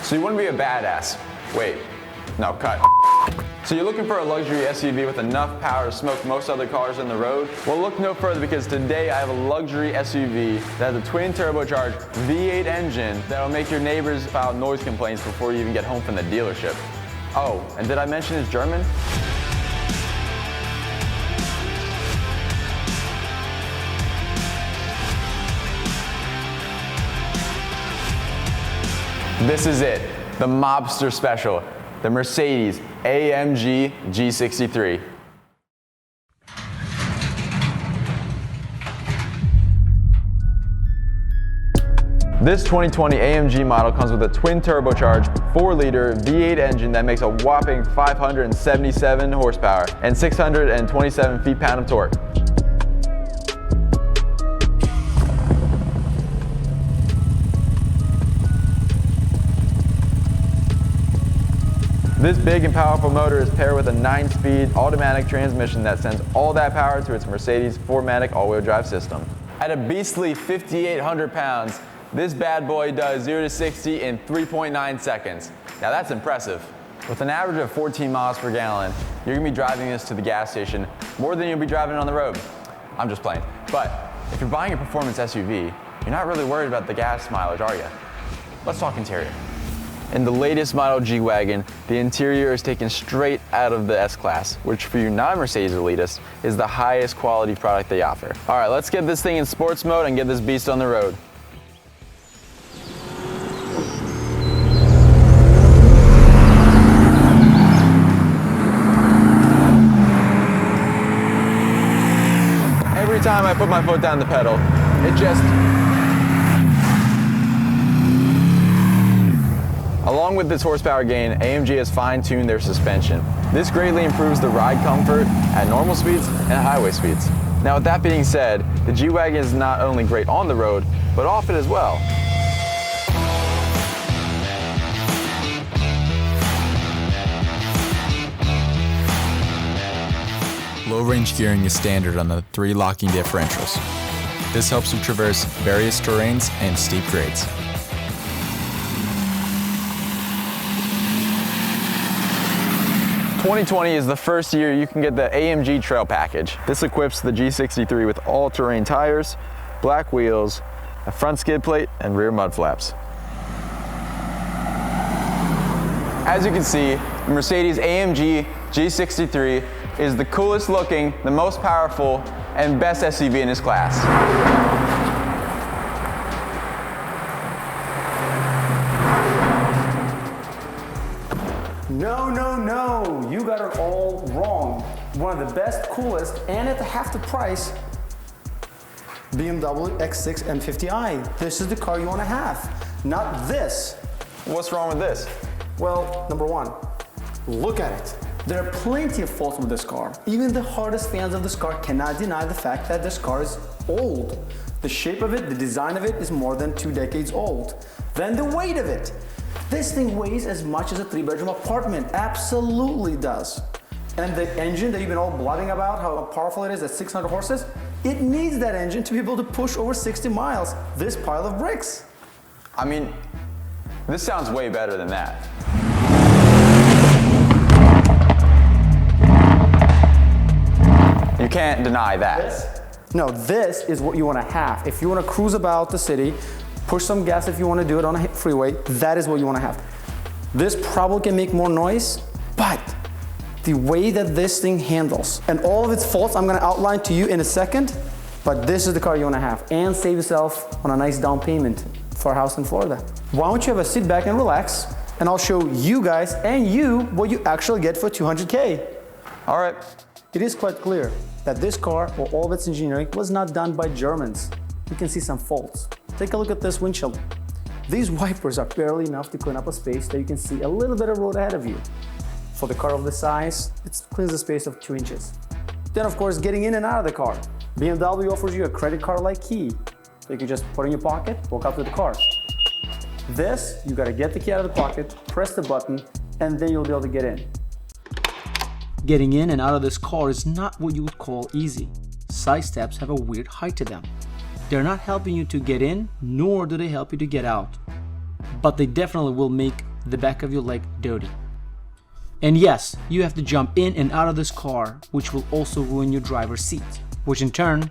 So you want to be a badass. Wait, no, cut. So you're looking for a luxury SUV with enough power to smoke most other cars on the road? Well, look no further, because today I have a luxury SUV that has a twin turbocharged V8 engine that will make your neighbors file noise complaints before you even get home from the dealership. Oh, and did I mention it's German? This is it, the mobster special, the Mercedes Amg G63. This 2020 AMG model comes with a twin turbocharged 4-liter V8 engine that makes a whopping 577 horsepower and 627 feet-pound of torque. This big and powerful motor is paired with a 9-speed automatic transmission that sends all that power to its Mercedes 4MATIC all-wheel drive system. At a beastly 5,800 pounds, this bad boy does 0 to 60 in 3.9 seconds. Now that's impressive. With an average of 14 miles per gallon, you're gonna be driving this to the gas station more than you'll be driving it on the road. I'm just playing. But if you're buying a performance SUV, you're not really worried about the gas mileage, are you? Let's talk interior. In the latest model G-Wagon, the interior is taken straight out of the S-Class, which for you non-Mercedes elitists is the highest quality product they offer. All right, let's get this thing in sports mode and get this beast on the road. Every time I put my foot down the pedal, it just... Along with this horsepower gain, AMG has fine-tuned their suspension. This greatly improves the ride comfort at normal speeds and highway speeds. Now with that being said, the G-Wagon is not only great on the road, but off it as well. Low-range gearing is standard on the 3 locking differentials. This helps you traverse various terrains and steep grades. "2020 is the first year you can get the AMG Trail Package. This equips the G63 with all-terrain tires, black wheels, a front skid plate, and rear mud flaps. As you can see, the Mercedes AMG G63 is the coolest looking, the most powerful, and best SUV in its class. No, no, no, you got it all wrong. One of the best, coolest, and at half the price, BMW X6 M50i. This is the car you want to have, not this. What's wrong with this? Well, number one, look at it. There are plenty of faults with this car. Even the hardest fans of this car cannot deny the fact that this car is old. The shape of it, the design of it is more than 2 decades old. Then the weight of it. This thing weighs as much as a 3-bedroom apartment. Absolutely does. And the engine that you've been all blabbing about, how powerful it is at 600 horses, it needs that engine to be able to push over 60 miles this pile of bricks. I mean, this sounds way better than that. You can't deny that. No, this is what you want to have. If you want to cruise about the city, push some gas if you want to do it on a freeway, that is what you want to have. This probably can make more noise, but the way that this thing handles, and all of its faults I'm going to outline to you in a second, but this is the car you want to have, and save yourself on a nice down payment for a house in Florida. Why don't you have a sit back and relax, and I'll show you guys and you what you actually get for 200K. All right. It is quite clear that this car, or all of its engineering, was not done by Germans. You can see some faults. Take a look at this windshield. These wipers are barely enough to clean up a space that you can see a little bit of road ahead of you. For the car of this size, it cleans a space of 2 inches. Then of course, getting in and out of the car. BMW offers you a credit card-like key. So you can just put it in your pocket, walk out to the car. This, you gotta get the key out of the pocket, press the button, and then you'll be able to get in. Getting in and out of this car is not what you would call easy. Side steps have a weird height to them. They're not helping you to get in, nor do they help you to get out. But they definitely will make the back of your leg dirty. And yes, you have to jump in and out of this car, which will also ruin your driver's seat, which in turn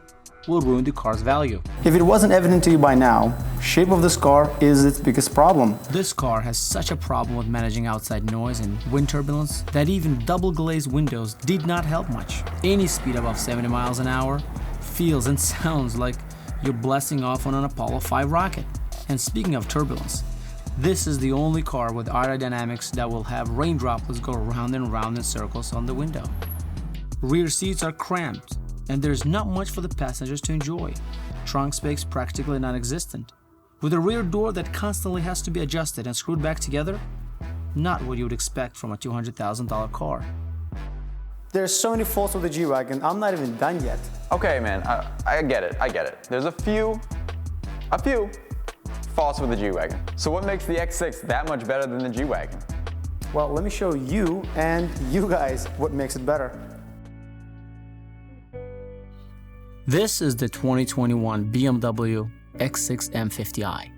will ruin the car's value. If it wasn't evident to you by now, shape of this car is its biggest problem. This car has such a problem with managing outside noise and wind turbulence that even double glazed windows did not help much. Any speed above 70 miles an hour feels and sounds like you're blasting off on an Apollo 5 rocket. And speaking of turbulence, this is the only car with aerodynamics that will have rain droplets go round and round in circles on the window. Rear seats are cramped, and there's not much for the passengers to enjoy. Trunk space practically non-existent. With a rear door that constantly has to be adjusted and screwed back together, not what you would expect from a $200,000 car. There's so many faults with the G-Wagon, I'm not even done yet. Okay, man, I get it. There's a few faults with the G-Wagon. So what makes the X6 that much better than the G-Wagon? Well, let me show you and you guys what makes it better. This is the 2021 BMW X6 M50i.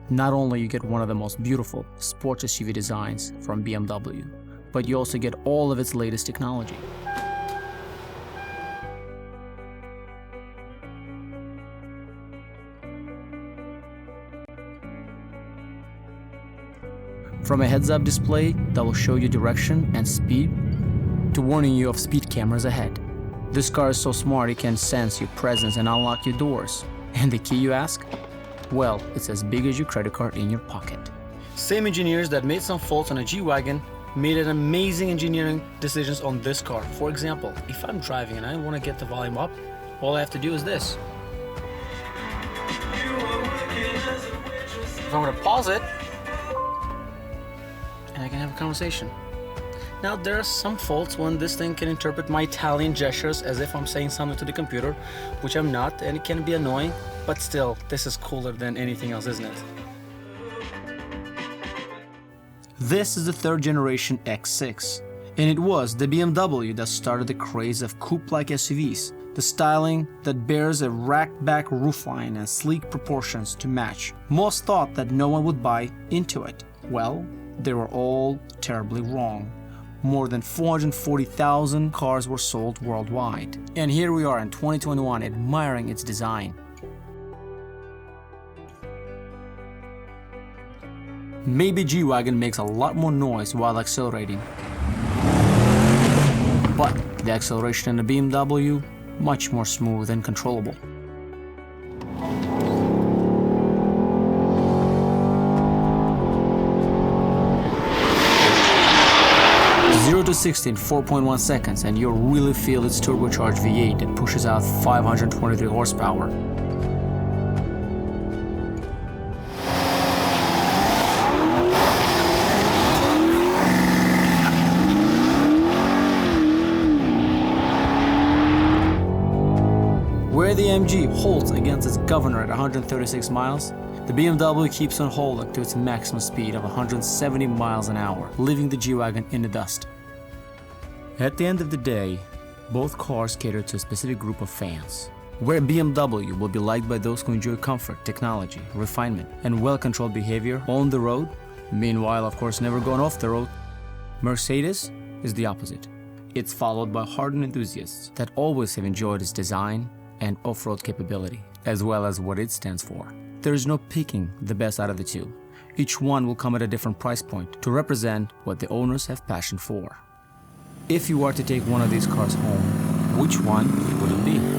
Not only you get one of the most beautiful sports SUV designs from BMW, but you also get all of its latest technology. From a heads-up display that will show you direction and speed, to warning you of speed cameras ahead. This car is so smart it can sense your presence and unlock your doors. And the key, you ask? Well, it's as big as your credit card in your pocket. Same engineers that made some faults on a G-Wagon made an amazing engineering decisions on this car. For example, if I'm driving and I want to get the volume up, all I have to do is this. If I'm going to pause it, and I can have a conversation. Now, there are some faults when this thing can interpret my Italian gestures as if I'm saying something to the computer, which I'm not, and it can be annoying, but still, this is cooler than anything else, isn't it? This is the third generation X6, and it was the BMW that started the craze of coupe-like SUVs, the styling that bears a racked-back roofline and sleek proportions to match. Most thought that no one would buy into it. Well, they were all terribly wrong. More than 440,000 cars were sold worldwide. And here we are in 2021 admiring its design. Maybe G-Wagon makes a lot more noise while accelerating. But the acceleration in the BMW, much more smooth and controllable. 0 to 60 in 4.1 seconds, and you'll really feel its turbocharged V8 that pushes out 523 horsepower. Where the AMG holds against its governor at 136 miles, the BMW keeps on holding to its maximum speed of 170 miles an hour, leaving the G-Wagon in the dust. At the end of the day, both cars cater to a specific group of fans. Where BMW will be liked by those who enjoy comfort, technology, refinement, and well-controlled behavior on the road, meanwhile, of course, never going off the road, Mercedes is the opposite. It's followed by hardened enthusiasts that always have enjoyed its design and off-road capability, as well as what it stands for. There is no picking the best out of the two. Each one will come at a different price point to represent what the owners have passion for. If you were to take one of these cars home, which one would it be?